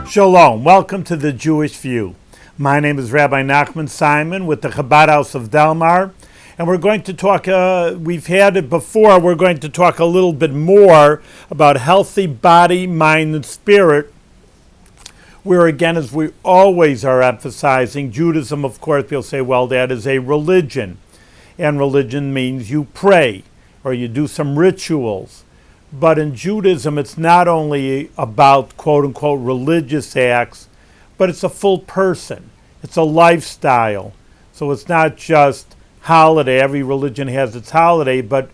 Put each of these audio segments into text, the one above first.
Shalom. Welcome to the Jewish View. My name is Rabbi Nachman Simon with the Chabad House of Delmar, and we're going to talk, we've had it before, we're going to talk a little bit more about healthy body, mind, and spirit, where again, as we always are emphasizing, Judaism, of course, people say, well, that is a religion, and religion means you pray, or you do some rituals. But in Judaism, it's not only about quote-unquote religious acts, but it's a full person. It's a lifestyle. So it's not just holiday. Every religion has its holiday, but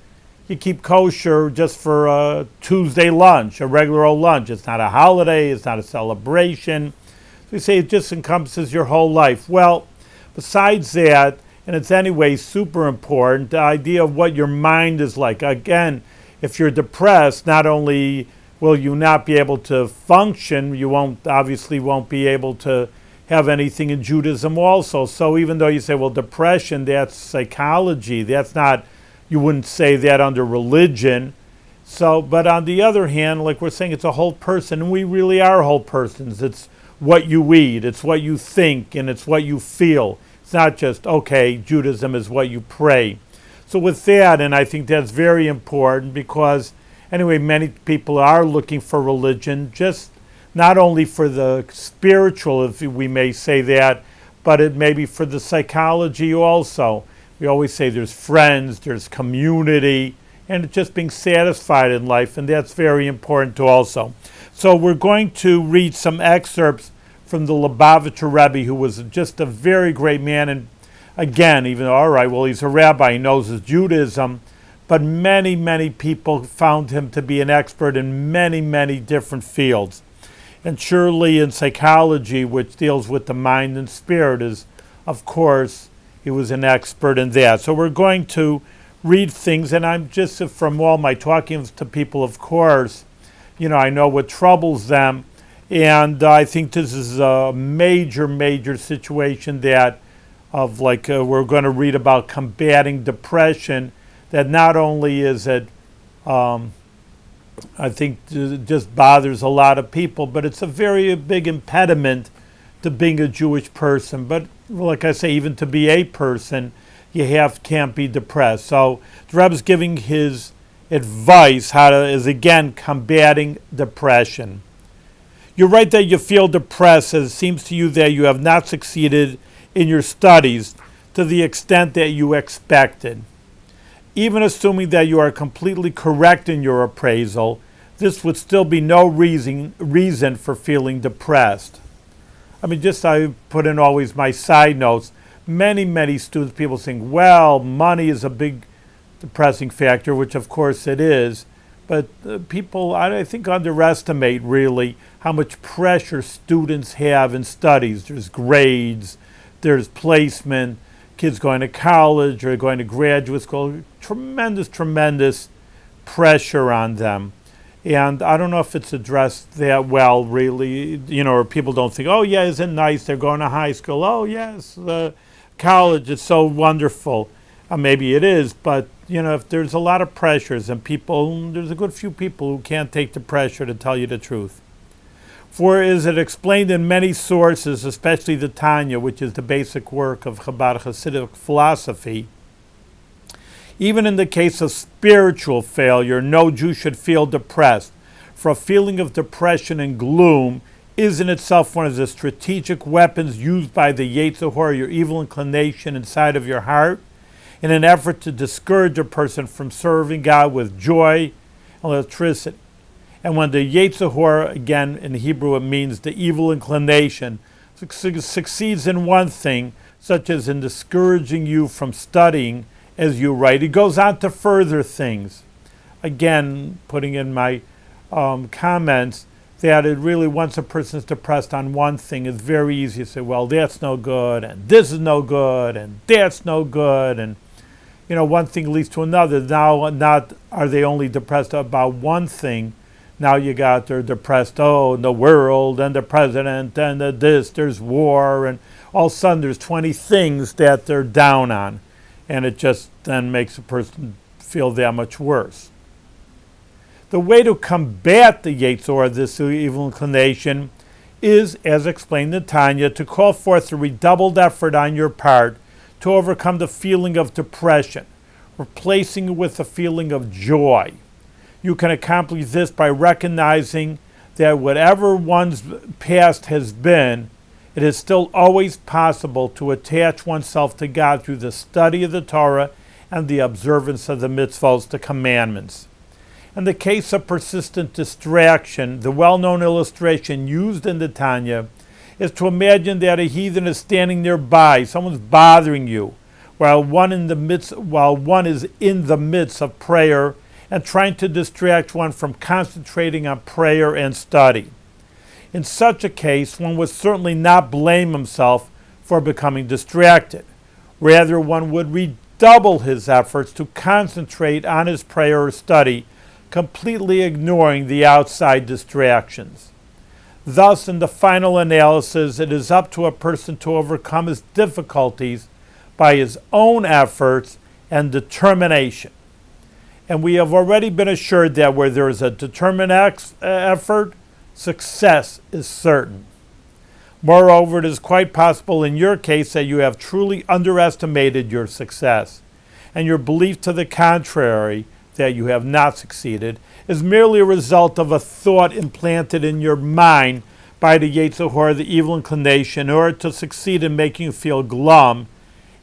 you keep kosher just for a Tuesday lunch, a regular old lunch. It's not a holiday. It's not a celebration. So we say it just encompasses your whole life. Well, besides that, and it's anyway super important, the idea of what your mind is like. Again, if you're depressed, not only will you not be able to function, you obviously won't be able to have anything in Judaism also. So even though you say, well, depression, that's psychology, that's not, you wouldn't say that under religion. So, but on the other hand, like we're saying, it's a whole person, and we really are whole persons. It's what you eat, it's what you think, and it's what you feel. It's not just, okay, Judaism is what you pray. So with that, and I think that's very important because, anyway, many people are looking for religion, just not only for the spiritual, if we may say that, but it may be for the psychology also. We always say there's friends, there's community, and it's just being satisfied in life, and that's very important too also. So we're going to read some excerpts from the Lubavitcher Rebbe, who was just a very great man, and again, even though, all right, well, he's a rabbi, he knows his Judaism, but many, many people found him to be an expert in many, many different fields. And surely in psychology, which deals with the mind and spirit, is, of course, he was an expert in that. So we're going to read things, and I'm just, from all my talking to people, of course, I know what troubles them, and I think this is a major, major situation that we're going to read about combating depression, that not only is it, I think it just bothers a lot of people, but it's a very big impediment to being a Jewish person. But like I say, even to be a person, you can't be depressed. So the Rebbe's giving his advice is again combating depression. You're right that you feel depressed as it seems to you that you have not succeeded in your studies to the extent that you expected. Even assuming that you are completely correct in your appraisal, this would still be no reason for feeling depressed. I put in always my side notes. Many, many students, people think, well, money is a big depressing factor, which of course it is, but people, I think, underestimate really how much pressure students have in studies. There's grades, there's placement, kids going to college or going to graduate school, tremendous, tremendous pressure on them. And I don't know if it's addressed that well, really, or people don't think, oh, yeah, isn't it nice? They're going to high school. Oh, yes, college is so wonderful. Maybe it is, but, if there's a lot of pressures and there's a good few people who can't take the pressure, to tell you the truth. For is it explained in many sources, especially the Tanya, which is the basic work of Chabad Hasidic philosophy, even in the case of spiritual failure, no Jew should feel depressed. For a feeling of depression and gloom is in itself one of the strategic weapons used by the Yetzer Hara, your evil inclination inside of your heart, in an effort to discourage a person from serving God with joy and electricity. And when the Yetzer Hara, again in Hebrew it means the evil inclination, succeeds in one thing, such as in discouraging you from studying as you write, it goes on to further things. Again, putting in my comments, that it really, once a person is depressed on one thing, it's very easy to say, well, that's no good, and this is no good, and that's no good, and one thing leads to another. Now, not are they only depressed about one thing, now they're depressed, the world, and the president, and there's war, and all of a sudden there's 20 things that they're down on, and it just then makes a person feel that much worse. The way to combat the Yetzer Hara, this evil inclination, is, as explained in Tanya, to call forth a redoubled effort on your part to overcome the feeling of depression, replacing it with a feeling of joy. You can accomplish this by recognizing that whatever one's past has been, it is still always possible to attach oneself to God through the study of the Torah and the observance of the mitzvos, the commandments. In the case of persistent distraction, the well-known illustration used in the Tanya is to imagine that a heathen is standing nearby, someone's bothering you, while one is in the midst of prayer and trying to distract one from concentrating on prayer and study. In such a case, one would certainly not blame himself for becoming distracted. Rather, one would redouble his efforts to concentrate on his prayer or study, completely ignoring the outside distractions. Thus, in the final analysis, it is up to a person to overcome his difficulties by his own efforts and determination. And we have already been assured that where there is a determined effort, success is certain. Moreover, it is quite possible in your case that you have truly underestimated your success, and your belief to the contrary, that you have not succeeded, is merely a result of a thought implanted in your mind by the Yetzer Hara, the evil inclination, in order to succeed in making you feel glum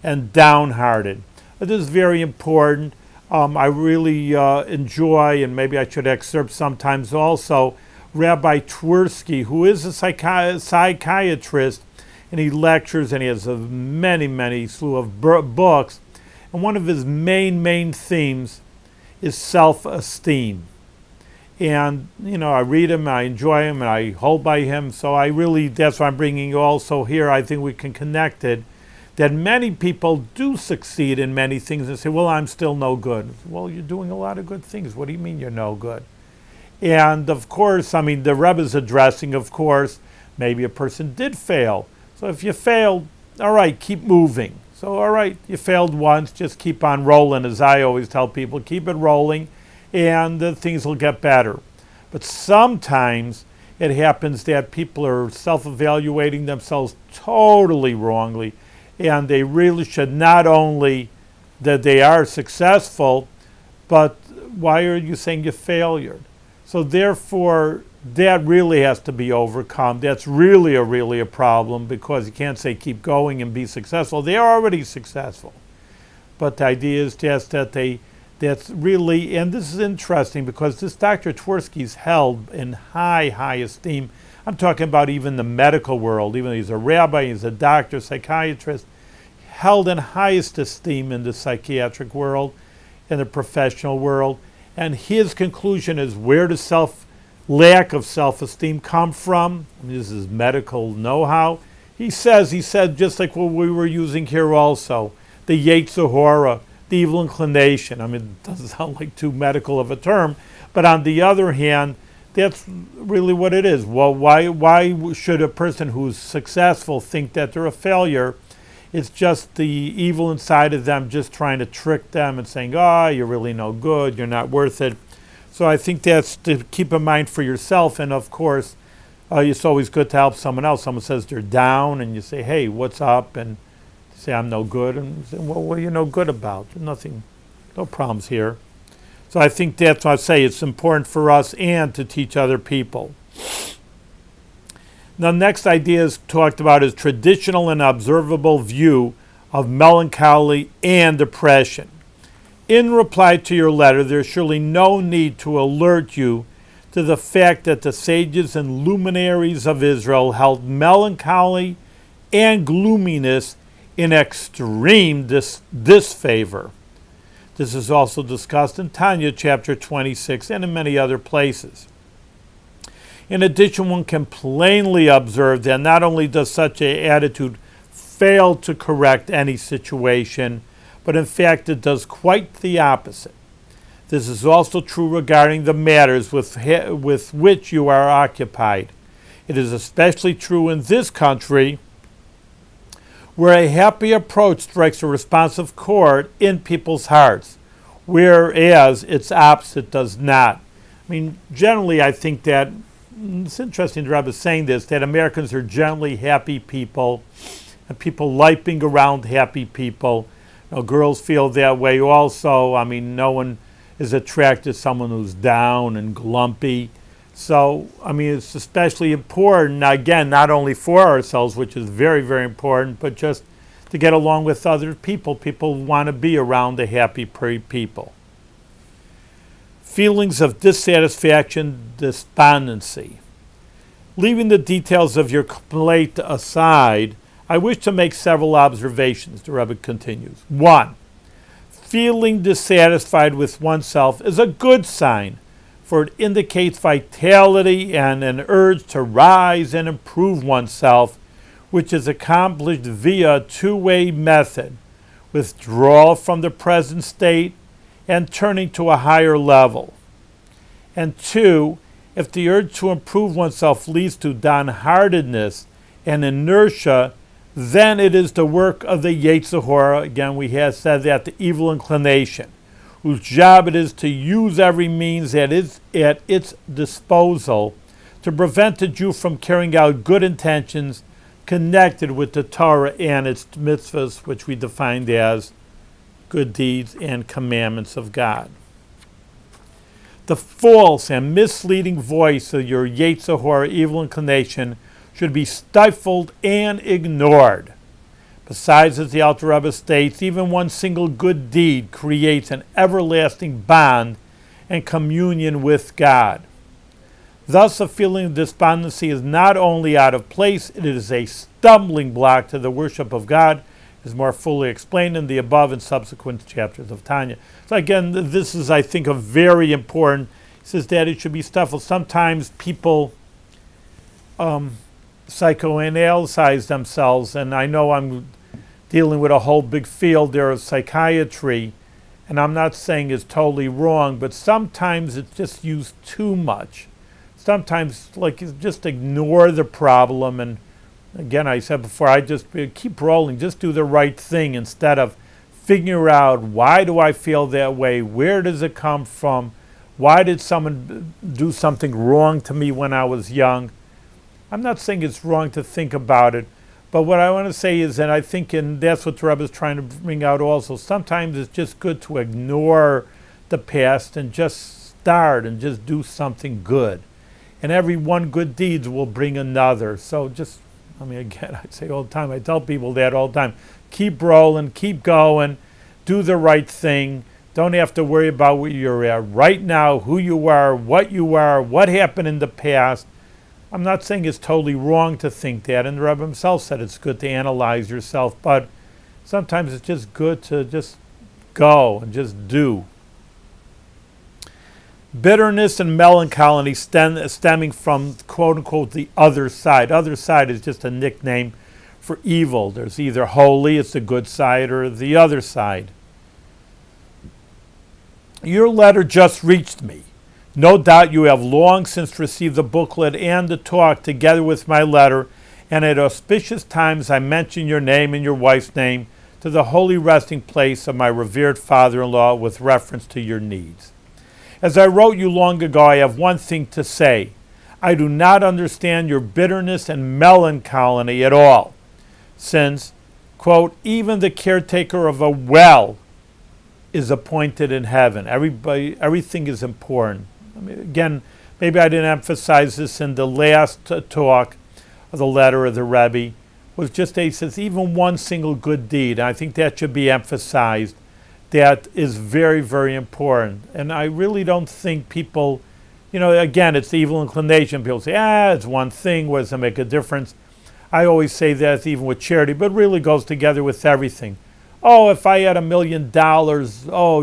and downhearted. It is very important. I really enjoy, and maybe I should excerpt sometimes also, Rabbi Twersky, who is a psychiatrist, and he lectures, and he has a many slew of books. And one of his main themes is self-esteem. And, I read him, I enjoy him, and I hold by him. So that's why I'm bringing you also here. I think we can connect it, that many people do succeed in many things and say, well, I'm still no good. Well, you're doing a lot of good things. What do you mean you're no good? And, of course, the Rebbe is addressing, of course, maybe a person did fail. So if you failed, all right, keep moving. So, all right, you failed once, just keep on rolling, as I always tell people, keep it rolling, and things will get better. But sometimes it happens that people are self-evaluating themselves totally wrongly, and they really should not only that they are successful, but why are you saying you failed? So therefore, that really has to be overcome. That's really a problem, because you can't say keep going and be successful. They are already successful. But the idea is just that that's really, and this is interesting because this Dr. Twersky is held in high esteem. I'm talking about even the medical world, even though he's a rabbi, he's a doctor, psychiatrist, held in highest esteem in the psychiatric world, in the professional world. And his conclusion is, where does lack of self-esteem come from? This is medical know-how. He said, just like what we were using here also, the Yetzer Hara, the evil inclination. It doesn't sound like too medical of a term, but on the other hand, that's really what it is. Well, why should a person who's successful think that they're a failure? It's just the evil inside of them just trying to trick them and saying, you're really no good, you're not worth it. So I think that's to keep in mind for yourself. And of course, it's always good to help someone else. Someone says they're down, and you say, hey, what's up? And you say, I'm no good. And you say, well, what are you no good about? Nothing, no problems here. So I think that's why I say it's important for us and to teach other people. The next idea is talked about is traditional and observable view of melancholy and depression. In reply to your letter, there's surely no need to alert you to the fact that the sages and luminaries of Israel held melancholy and gloominess in extreme disfavor. This is also discussed in Tanya chapter 26 and in many other places. In addition, one can plainly observe that not only does such an attitude fail to correct any situation, but in fact it does quite the opposite. This is also true regarding the matters with which you are occupied. It is especially true in this country, where a happy approach strikes a responsive chord in people's hearts, whereas its opposite does not. Generally I think that it's interesting the Rebbe is saying this, that Americans are generally happy people, and people like being around happy people. Girls feel that way also. I mean, no one is attracted to someone who's down and glumpy. So, I mean, it's especially important, again, not only for ourselves, which is very, very important, but just to get along with other people. People want to be around the happy people. Feelings of dissatisfaction, despondency. Leaving the details of your complaint aside, I wish to make several observations, the Rebbe continues. 1. Feeling dissatisfied with oneself is a good sign, for it indicates vitality and an urge to rise and improve oneself, which is accomplished via a two-way method: withdrawal from the present state and turning to a higher level. And 2, if the urge to improve oneself leads to downheartedness and inertia, then it is the work of the Yetzer Hara. Again, we have said that, the evil inclination, whose job it is to use every means at its disposal to prevent the Jew from carrying out good intentions connected with the Torah and its mitzvahs, which we defined as good deeds and commandments of God. The false and misleading voice of your Yetzer Hara evil inclination should be stifled and ignored. Besides, as the Alter Rebbe states, even one single good deed creates an everlasting bond and communion with God. Thus, a feeling of despondency is not only out of place, it is a stumbling block to the worship of God, is more fully explained in the above and subsequent chapters of Tanya. So again, this is, I think, a very important. He says that it should be stifled. Sometimes people psychoanalyze themselves, and I know I'm dealing with a whole big field there of psychiatry, and I'm not saying it's totally wrong, but sometimes it's just used too much. Sometimes, just ignore the problem, and again, I said before, I just keep rolling, just do the right thing instead of figure out, why do I feel that way? Where does it come from? Why did someone do something wrong to me when I was young? I'm not saying it's wrong to think about it, but what I want to say is, and I think, and that's what the Rebbe is trying to bring out also, sometimes it's just good to ignore the past and just start and just do something good. And every one good deed will bring another. So again, I say all the time, I tell people that all the time, keep rolling, keep going, do the right thing. Don't have to worry about where you're at right now, who you are, what happened in the past. I'm not saying it's totally wrong to think that, and the Rebbe himself said it's good to analyze yourself, but sometimes it's just good to just go and just do. Bitterness and melancholy stemming from, quote-unquote, the other side. Other side is just a nickname for evil. There's either holy, it's the good side, or the other side. Your letter just reached me. No doubt you have long since received the booklet and the talk together with my letter, and at auspicious times I mention your name and your wife's name to the holy resting place of my revered father-in-law with reference to your needs. As I wrote you long ago, I have one thing to say. I do not understand your bitterness and melancholy at all, since, quote, even the caretaker of a well is appointed in heaven. Everything is important. Again, maybe I didn't emphasize this in the last talk of the letter of the Rebbe, was just that he says even one single good deed, and I think that should be emphasized, that is very, very important. And I really don't think people, again, it's the evil inclination. People say, it's one thing, what does it make a difference? I always say that even with charity, but it really goes together with everything. Oh, if I had $1 million,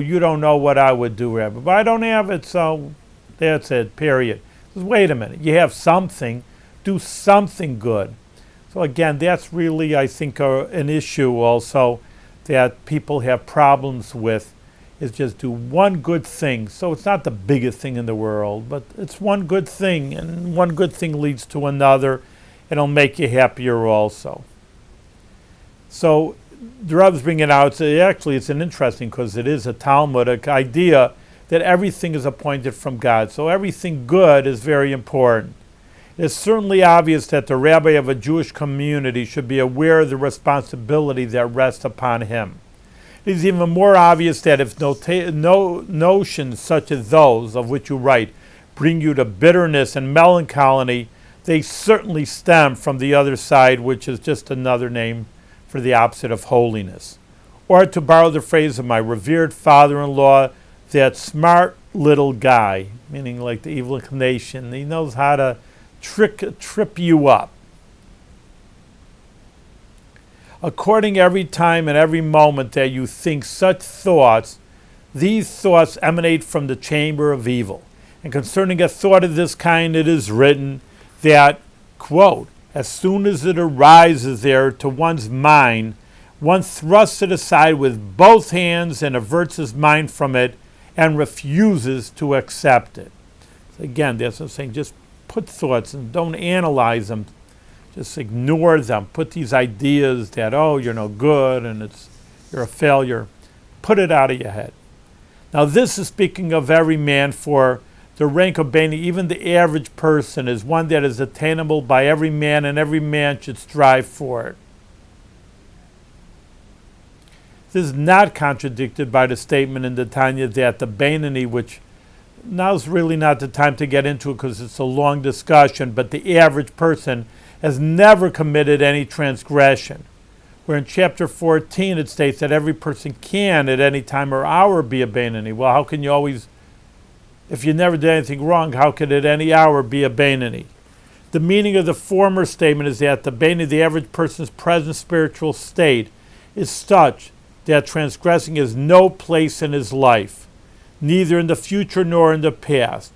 you don't know what I would do, Rabbi. But I don't have it, so that's it, period. Wait a minute, you have something, do something good. So again, that's really, I think, an issue also that people have problems with, is just do one good thing. So it's not the biggest thing in the world, but it's one good thing, and one good thing leads to another. It'll make you happier also. So the Rebbe's bringing it out. It's an interesting, because it is a Talmudic idea that everything is appointed from God. So everything good is very important. It's certainly obvious that the rabbi of a Jewish community should be aware of the responsibility that rests upon him. It is even more obvious that if notions such as those of which you write bring you to bitterness and melancholy, they certainly stem from the other side, which is just another name for the opposite of holiness. Or to borrow the phrase of my revered father-in-law, that smart little guy, meaning like the evil inclination, he knows how to trip you up. According every time and every moment that you think such thoughts, these thoughts emanate from the chamber of evil. And concerning a thought of this kind, it is written that, quote, as soon as it arises there to one's mind, one thrusts it aside with both hands and averts his mind from it and refuses to accept it. So again, that's what I'm saying. Just put thoughts and don't analyze them. Just ignore them. Put these ideas that, oh, you're no good and you're a failure. Put it out of your head. Now this is speaking of every man, for the rank of Beni, even the average person, is one that is attainable by every man, and every man should strive for it. This is not contradicted by the statement in the Tanya that the Beinoni, which now's really not the time to get into it because it's a long discussion, but the average person has never committed any transgression. Where in chapter 14 it states that every person can at any time or hour be a Beinoni. Well, how can you always, if you never did anything wrong, how could at any hour be a Beinoni? The meaning of the former statement is that the Beinoni, the average person's present spiritual state, is such that transgressing has no place in his life, neither in the future nor in the past.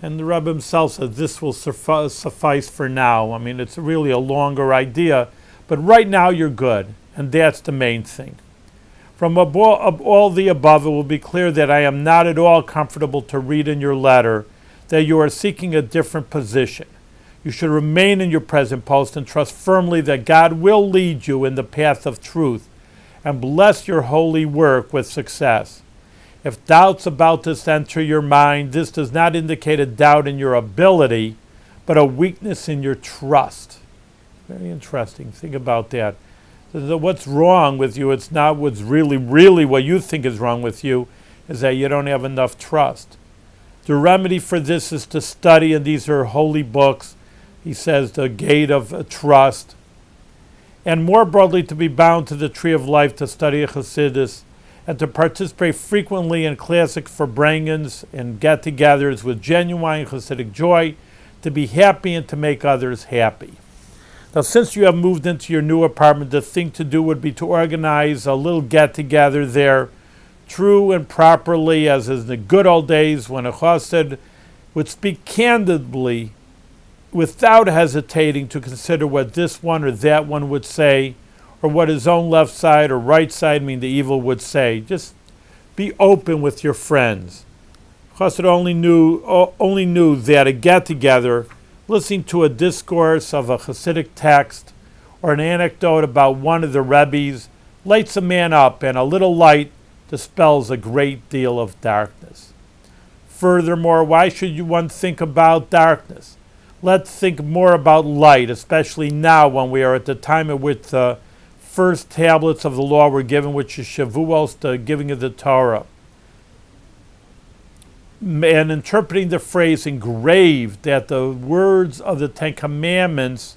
And the Rebbe himself says this will suffice for now. I mean, it's really a longer idea, but right now you're good, and that's the main thing. From all the above, it will be clear that I am not at all comfortable to read in your letter that you are seeking a different position. You should remain in your present post and trust firmly that God will lead you in the path of truth and bless your holy work with success. If doubts about this enter your mind, this does not indicate a doubt in your ability, but a weakness in your trust. Very interesting. Think about that. What's wrong with you, it's not what's really what you think is wrong with you, is that you don't have enough trust. The remedy for this is to study, and these are holy books. He says the gate of trust. And more broadly, to be bound to the tree of life, to study Chassidus, and to participate frequently in classic Farbrengens and get-togethers with genuine Chassidic joy, to be happy and to make others happy. Now, since you have moved into your new apartment, the thing to do would be to organize a little get-together there, true and properly, as in the good old days when a chassid would speak candidly, without hesitating to consider what this one or that one would say, or what his own left side or right side, the evil, would say. Just be open with your friends. Chassid only knew that a get-together, listening to a discourse of a Hasidic text or an anecdote about one of the Rebbes, lights a man up, and a little light dispels a great deal of darkness. Furthermore, why should one think about darkness? Let's think more about light, especially now when we are at the time at which the first tablets of the law were given, which is Shavuos, the giving of the Torah. And interpreting the phrase engraved, that the words of the Ten Commandments,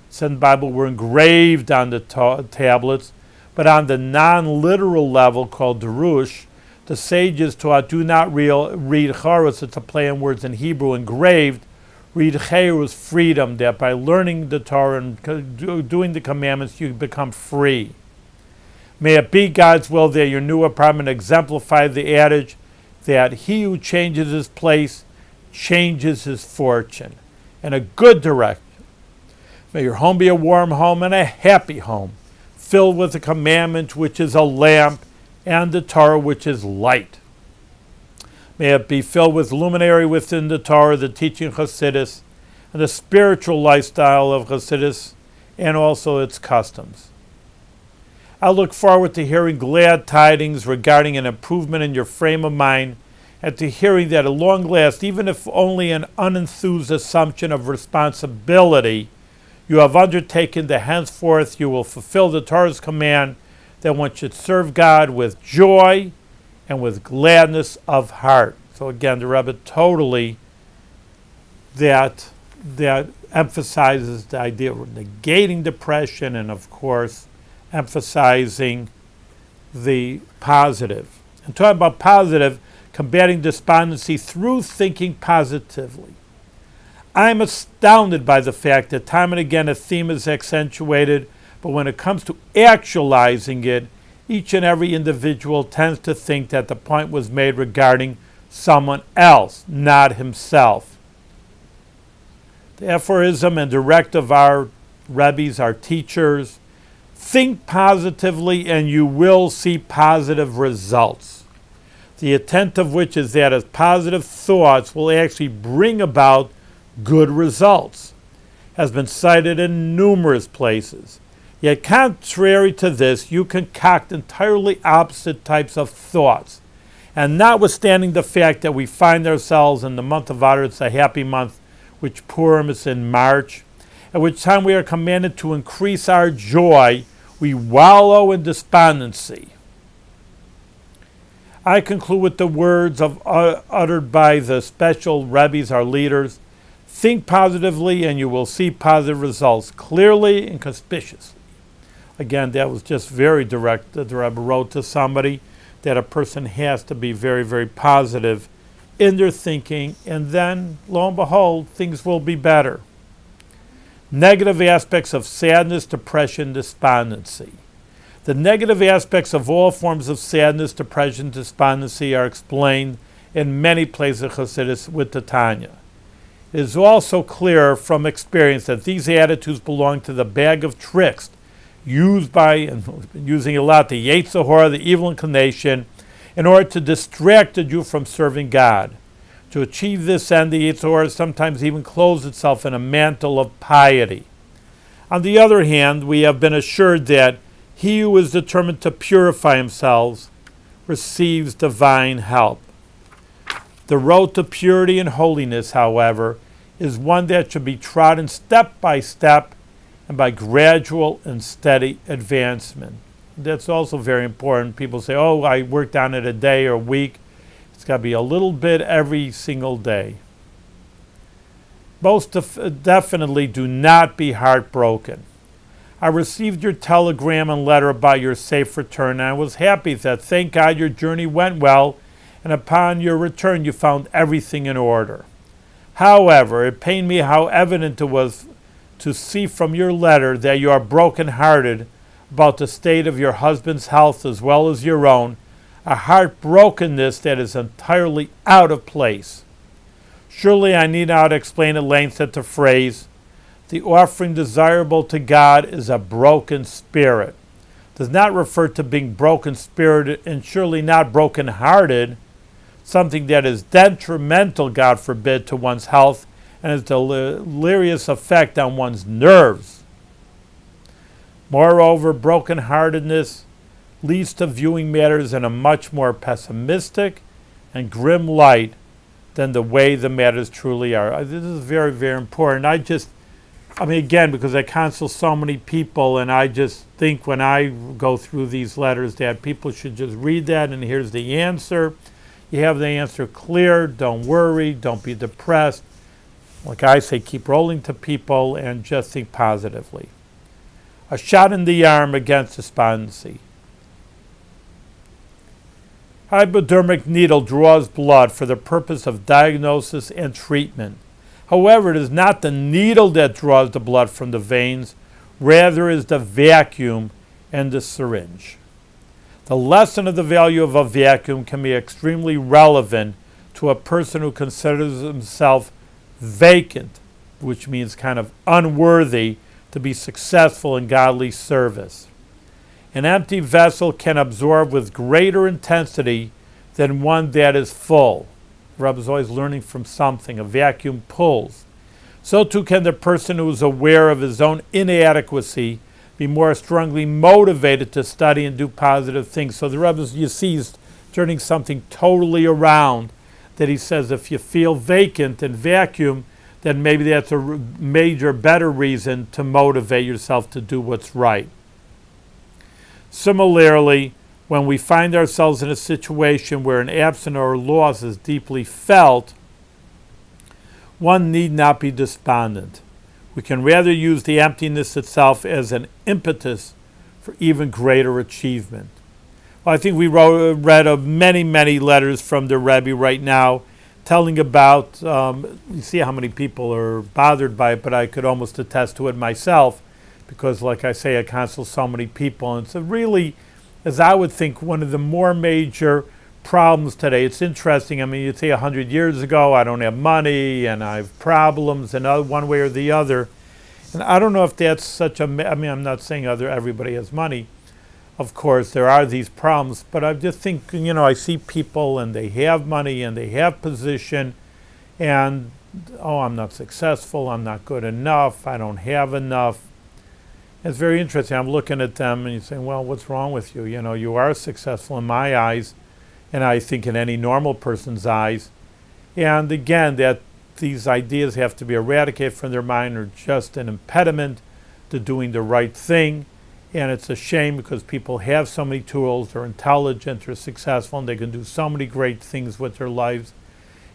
said in the Bible, were engraved on the tablets, but on the non-literal level called Darush, the sages taught, do not read Charos, it's a play on words in Hebrew, engraved, read Chayrus, freedom, that by learning the Torah and doing the commandments, you become free. May it be God's will that your new apartment exemplify the adage that he who changes his place changes his fortune in a good direction. May your home be a warm home and a happy home, filled with the commandment which is a lamp and the Torah which is light. May it be filled with luminary within the Torah, the teaching of Chassidus, and the spiritual lifestyle of Chassidus, and also its customs. I look forward to hearing glad tidings regarding an improvement in your frame of mind and to hearing that at long last, even if only an unenthused assumption of responsibility, you have undertaken that henceforth you will fulfill the Torah's command that one should serve God with joy and with gladness of heart. So again, the Rebbe totally that emphasizes the idea of negating depression and, of course, emphasizing the positive. And talking about positive, combating despondency through thinking positively. I'm astounded by the fact that time and again a theme is accentuated, but when it comes to actualizing it, each and every individual tends to think that the point was made regarding someone else, not himself. The aphorism and directive of our Rebbes, our teachers, think positively and you will see positive results. The intent of which is that as positive thoughts will actually bring about good results, has been cited in numerous places. Yet contrary to this, you concoct entirely opposite types of thoughts. And notwithstanding the fact that we find ourselves in the month of Adar, it's a happy month, which Purim is in March, at which time we are commanded to increase our joy, we wallow in despondency. I conclude with the words uttered by the special Rebbes, our leaders. Think positively and you will see positive results clearly and conspicuously. Again, that was just very direct. The Rebbe wrote to somebody that a person has to be very, very positive in their thinking, and then, lo and behold, things will be better. Negative aspects of sadness, depression, despondency. The negative aspects of all forms of sadness, depression, despondency are explained in many places of Chassidus with the Tanya. It is also clear from experience that these attitudes belong to the bag of tricks used by, and using a lot, the Yetzer Hara, the evil inclination, in order to distract you from serving God. To achieve this end, the Yetzer Hara sometimes even clothes itself in a mantle of piety. On the other hand, we have been assured that he who is determined to purify himself receives divine help. The road to purity and holiness, however, is one that should be trodden step by step and by gradual and steady advancement. That's also very important. People say, oh, I worked on it a day or a week. It's got to be a little bit every single day. Most definitely do not be heartbroken. I received your telegram and letter about your safe return, and I was happy that, thank God, your journey went well, and upon your return you found everything in order. However, it pained me how evident it was to see from your letter that you are broken-hearted about the state of your husband's health as well as your own, a heartbrokenness that is entirely out of place. Surely I need not explain at length that the phrase, the offering desirable to God is a broken spirit, does not refer to being broken-spirited and surely not broken-hearted, something that is detrimental, God forbid, to one's health and has deleterious effect on one's nerves. Moreover, brokenheartedness leads to viewing matters in a much more pessimistic and grim light than the way the matters truly are. This is very, very important. Again, because I counsel so many people, and I just think when I go through these letters that people should just read that, and here's the answer. You have the answer clear. Don't worry. Don't be depressed. Like I say, keep rolling to people and just think positively. A shot in the arm against despondency. Hypodermic needle draws blood for the purpose of diagnosis and treatment. However, it is not the needle that draws the blood from the veins, rather is the vacuum and the syringe. The lesson of the value of a vacuum can be extremely relevant to a person who considers himself vacant, which means kind of unworthy to be successful in godly service. An empty vessel can absorb with greater intensity than one that is full. Rebbe is always learning from something. A vacuum pulls. So too can the person who is aware of his own inadequacy be more strongly motivated to study and do positive things. So the Rebbe, you see, is turning something totally around that he says if you feel vacant and vacuum, then maybe that's a major, better reason to motivate yourself to do what's right. Similarly, when we find ourselves in a situation where an absence or loss is deeply felt, one need not be despondent. We can rather use the emptiness itself as an impetus for even greater achievement. Well, I think we read many, many letters from the Rebbe right now telling about, you see how many people are bothered by it, but I could almost attest to it myself because, like I say, I counsel so many people. And it's really, as I would think, one of the more major problems today. It's interesting. I mean, you'd say 100 years ago, I don't have money and I have problems and one way or the other. And I don't know if that's such a, I mean, I'm not saying everybody has money. Of course, there are these problems, but I just think, I see people and they have money and they have position and, I'm not successful, I'm not good enough, I don't have enough. It's very interesting. I'm looking at them and you're saying, well, what's wrong with you? You are successful in my eyes, and I think in any normal person's eyes. And again, that these ideas have to be eradicated from their mind or just an impediment to doing the right thing. And it's a shame because people have so many tools, they're intelligent, they're successful, and they can do so many great things with their lives.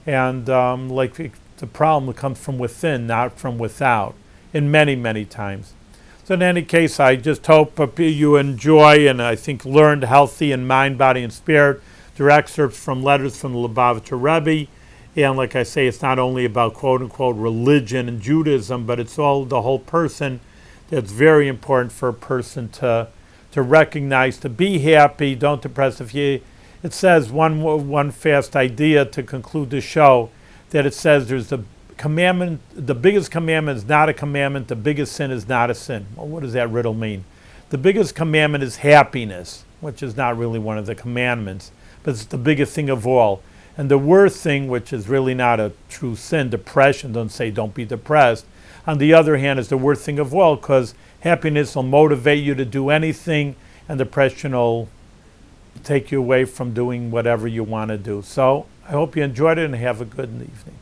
And the problem comes from within, not from without, in many, many times. So in any case, I just hope you enjoy and I think learned healthy in mind, body, and spirit. There are excerpts from letters from the Lubavitcher Rebbe. And like I say, it's not only about quote-unquote religion and Judaism, but it's all the whole person. It's very important for a person to recognize, to be happy, don't depress. It says one fast idea to conclude the show, that it says there's the commandment, the biggest commandment is not a commandment, the biggest sin is not a sin. Well, what does that riddle mean? The biggest commandment is happiness, which is not really one of the commandments, but it's the biggest thing of all. And the worst thing, which is really not a true sin, depression, don't say don't be depressed, on the other hand, is the worst thing of all, because happiness will motivate you to do anything, and depression will take you away from doing whatever you want to do. So I hope you enjoyed it and have a good evening.